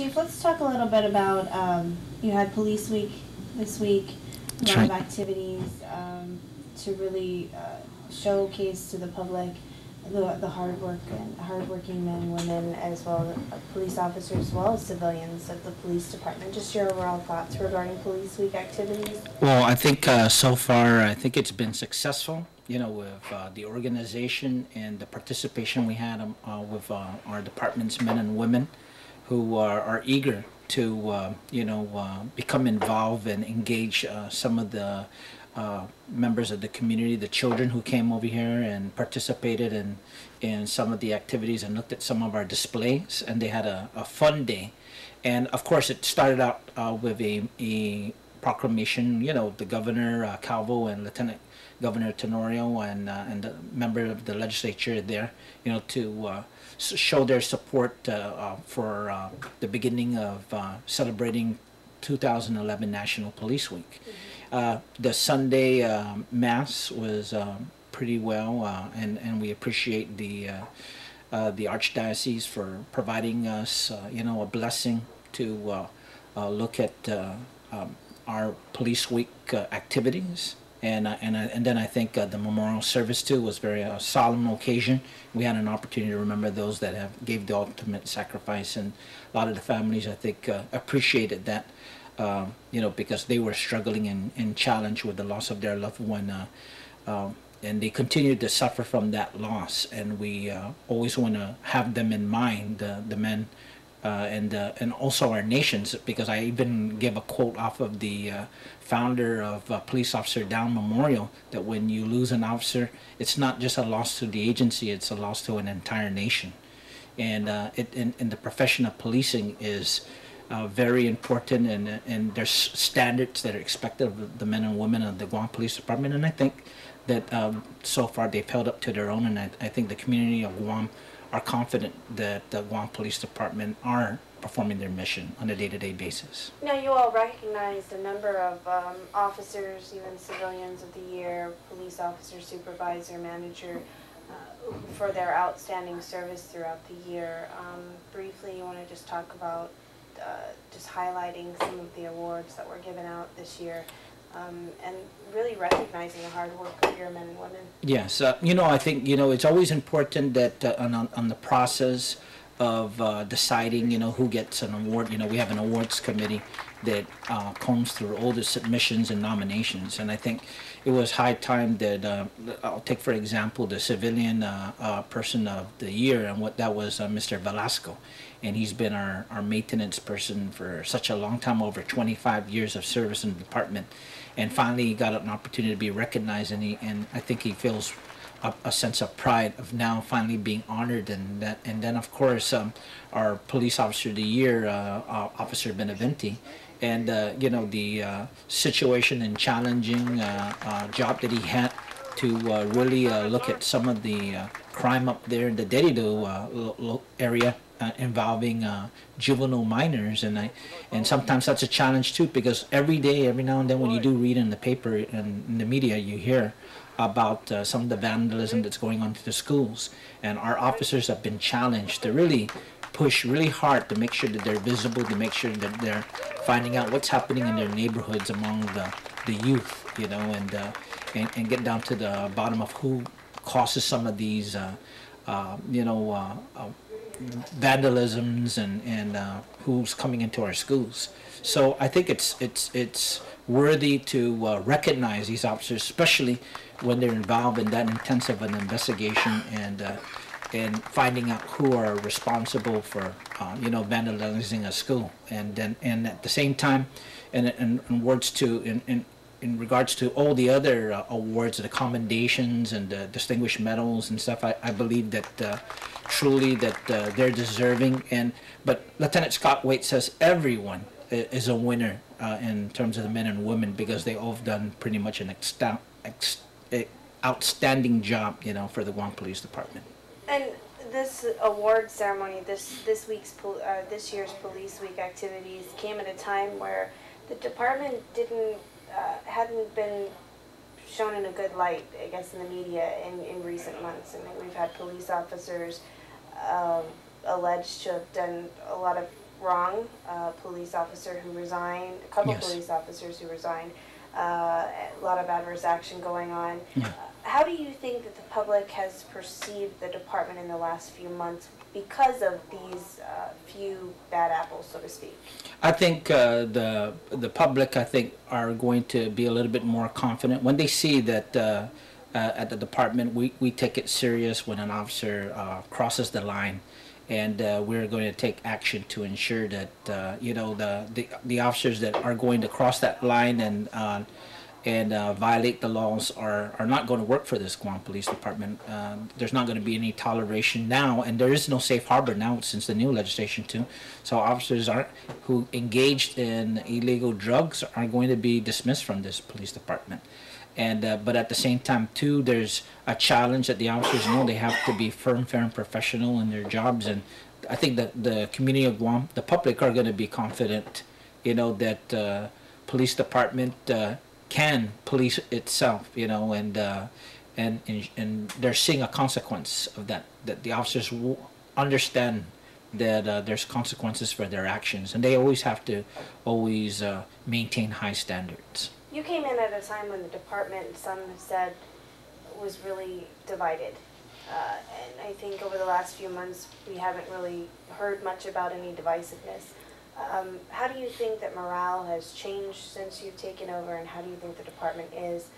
Chief, let's talk a little bit about, you had Police Week this week, a That's lot of right. activities to really showcase to the public the hardworking men and women, as well as police officers, as well as civilians of the police department. Just your overall thoughts regarding Police Week activities. Well, I think so far, I think it's been successful, with the organization and the participation we had with our department's men and women who are eager to, become involved and engage some of the members of the community, the children who came over here and participated in some of the activities and looked at some of our displays, and they had a fun day. And of course, it started out with a proclamation. The governor Calvo and Lieutenant Governor Tenorio and the member of the legislature there, to show their support for the beginning of celebrating 2011 National Police Week. The Sunday Mass was pretty well, and we appreciate the Archdiocese for providing us, a blessing to look at our Police Week activities. And then I think the memorial service too was very solemn occasion. We had an opportunity to remember those that have gave the ultimate sacrifice, and a lot of the families, I think, appreciated that, because they were struggling and challenged with the loss of their loved one, and they continued to suffer from that loss. And we always want to have them in mind, the men and also our nations, because I even give a quote off of the founder of Police Officer Down Memorial, that when you lose an officer, it's not just a loss to the agency, it's a loss to an entire nation. And in the profession of policing is very important, and there's standards that are expected of the men and women of the Guam Police Department. And I think that so far they've held up to their own, and I think the community of Guam are confident that the Guam Police Department are performing their mission on a day-to-day basis. Now, you all recognized a number of officers, even civilians of the year, police officer, supervisor, manager, for their outstanding service throughout the year. Briefly, you want to just talk about just highlighting some of the awards that were given out this year, and really recognizing the hard work of your men and women. Yes, I think, it's always important that on the process of deciding, who gets an award, we have an awards committee that combs through all the submissions and nominations. And I think it was high time that, I'll take for example the civilian person of the year, and what that was Mr. Velasco. And he's been our maintenance person for such a long time, over 25 years of service in the department. And finally he got an opportunity to be recognized, and I think he feels a sense of pride of now finally being honored. And then of course our police officer of the year, Officer Beneventi, and the situation and challenging job that he had to really look at some of the crime up there in the Derido area, involving juvenile minors, and sometimes that's a challenge too, because every day, every now and then, when you do read in the paper and in the media, you hear about some of the vandalism that's going on to the schools, and our officers have been challenged to really push really hard to make sure that they're visible, to make sure that they're finding out what's happening in their neighborhoods among the youth, and get down to the bottom of who causes some of these vandalisms, and who's coming into our schools. So I think it's worthy to recognize these officers, especially when they're involved in that intensive an investigation, and finding out who are responsible for vandalizing a school, and at the same time, in words to in regards to all the other awards, the commendations and the distinguished medals and stuff, I believe that truly that they're deserving. But Lieutenant Scott Waite says everyone is a winner in terms of the men and women, because they all have done pretty much an outstanding job, for the Guam Police Department. And this award ceremony, this year's Police Week activities came at a time where the department hadn't been shown in a good light, I guess, in the media in recent months. I mean, we've had police officers alleged to have done a lot of wrong, a police officer who resigned, a couple Yes. police officers who resigned, a lot of adverse action going on. Yeah. How do you think that the public has perceived the department in the last few months because of these few bad apples, so to speak? I think the public, I think, are going to be a little bit more confident when they see that at the department we take it serious when an officer crosses the line, and we're going to take action to ensure that you know, the officers that are going to cross that line and violate the laws are not going to work for this Guam Police Department. There's not going to be any toleration now, and there is no safe harbor now since the new legislation too. So officers who engaged in illegal drugs are going to be dismissed from this police department. And but at the same time too, there's a challenge that the officers know they have to be firm, fair, and professional in their jobs. And I think that the community of Guam, the public, are going to be confident, you know, that police department can police itself, you know, and they're seeing a consequence of that. That the officers will understand that there's consequences for their actions, and they always have to maintain high standards. You came in at a time when the department, some have said, was really divided. And I think over the last few months, we haven't really heard much about any divisiveness. How do you think that morale has changed since you've taken over, and how do you think the department is,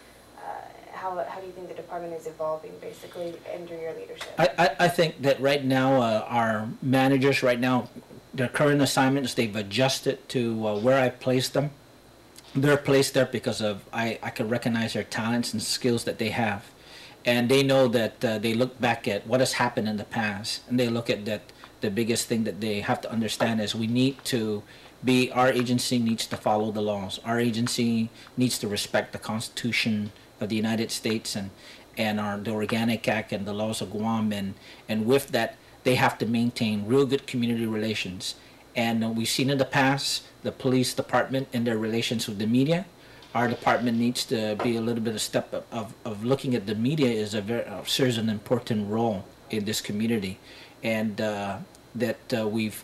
how do you think the department is evolving, basically, under your leadership? I think that right now, our managers right now, their current assignments, they've adjusted to where I placed them. They're placed there because of I can recognize their talents and skills that they have, and they know that they look back at what has happened in the past, and they look at that. The biggest thing that they have to understand is our agency needs to follow the laws. Our agency needs to respect the Constitution of the United States and the Organic Act and the laws of Guam, and with that they have to maintain real good community relations. And we've seen in the past the police department in their relations with the media. Our department needs to be a little bit of step of looking at the media serves an important role in this community, and that we've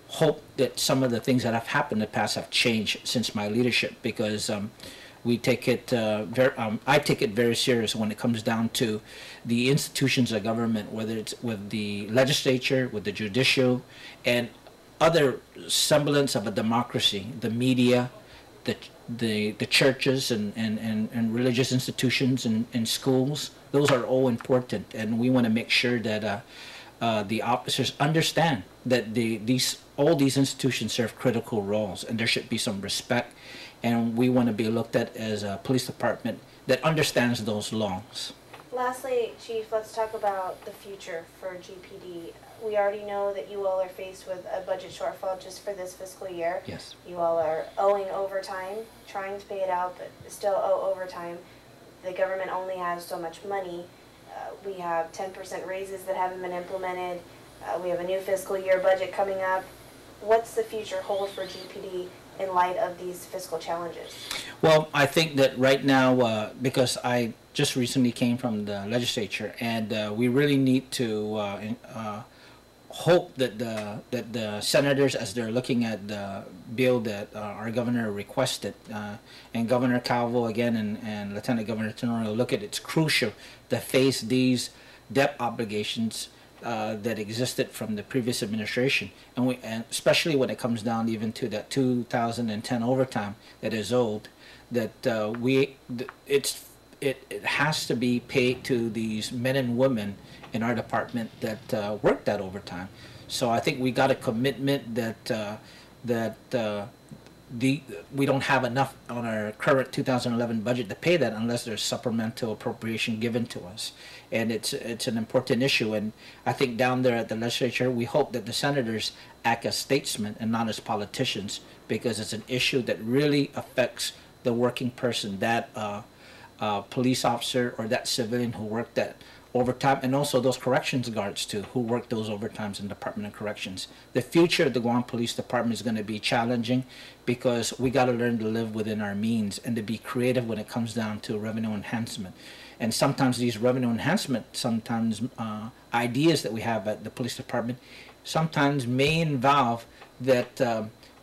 hoped that some of the things that have happened in the past have changed since my leadership, because we take it I take it very serious when it comes down to the institutions of government, whether it's with the legislature, with the judicial, and other semblance of a democracy, the media, the churches and religious institutions and schools. Those are all important, and we want to make sure that the officers understand that all these institutions serve critical roles, and there should be some respect, and we want to be looked at as a police department that understands those laws. Lastly, Chief, let's talk about the future for GPD. We already know that you all are faced with a budget shortfall just for this fiscal year. Yes. You all are owing overtime, trying to pay it out, but still owe overtime. The government only has so much money. We have 10% raises that haven't been implemented. We have a new fiscal year budget coming up. What's the future hold for GPD in light of these fiscal challenges? Well, I think that right now, because I just recently came from the legislature, and we really need to hope that the senators, as they're looking at the bill that our governor requested, and Governor Calvo again and Lieutenant Governor Tenorio look at, it's crucial to face these debt obligations that existed from the previous administration, and especially when it comes down even to that 2010 overtime that is owed, that it has to be paid to these men and women in our department that work that overtime. So I think we got a commitment that we don't have enough on our current 2011 budget to pay that unless there's supplemental appropriation given to us, and it's an important issue. And I think down there at the legislature, we hope that the senators act as statesmen and not as politicians, because it's an issue that really affects the working person, that police officer or that civilian who worked that overtime, and also those corrections guards too, who work those overtimes in Department of Corrections. The future of the Guam Police Department is going to be challenging, because we got to learn to live within our means and to be creative when it comes down to revenue enhancement. And sometimes these revenue enhancement, ideas that we have at the police department sometimes may involve that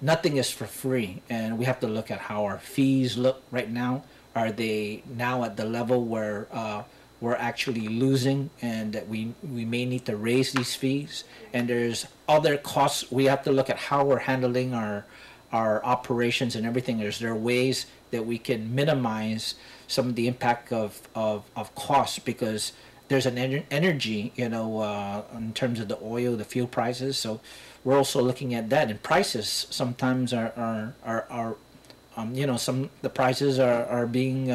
nothing is for free, and we have to look at how our fees look right now. Are they now at the level where we're actually losing, and that we may need to raise these fees? And there's other costs. We have to look at how we're handling our operations and everything. Is there ways that we can minimize some of the impact of costs, because there's an energy, in terms of the oil, the fuel prices. So we're also looking at that, and prices sometimes are some the prices are being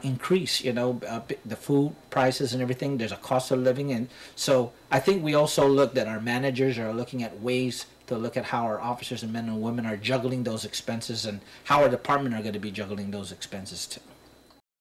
increased. The food prices and everything. There's a cost of living, and so I think we also look that our managers are looking at ways to look at how our officers and men and women are juggling those expenses, and how our department are going to be juggling those expenses too.